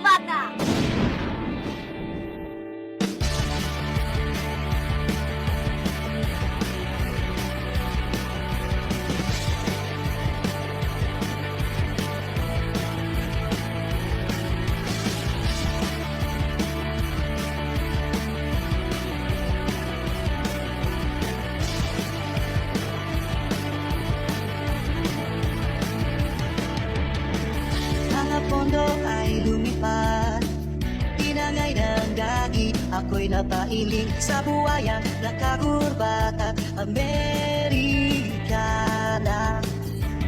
bata! Pondo ay lumipad, tinangay ng gagi, ako'y napailing sa buwayang nakakurbata Amerikana.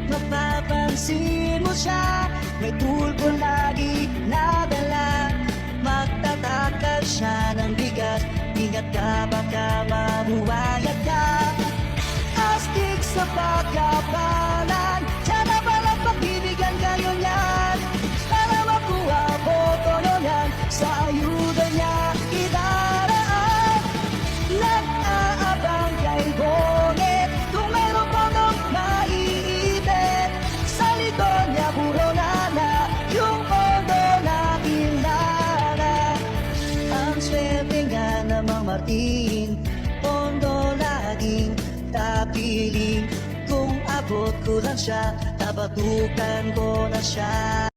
Mapapansin mo siya, may tulpo lagi nadala, magtatakal siya ng bigat, ingat ka baka mabuwayat ka. Astig sa pagkapalan, sana palang pagbibigyan kayo niyan, para makuha boto nyo yan, sa ayuda niya idaraan. Nag-aabang kay Bonget, kung mayroon po nung maiitin, sa likod niya puro nana, yung pondo na kilala. Ang swerte nga namang Martin, pondo laging tapiling, kung abot ko lang siya, tabatukan ko na siya.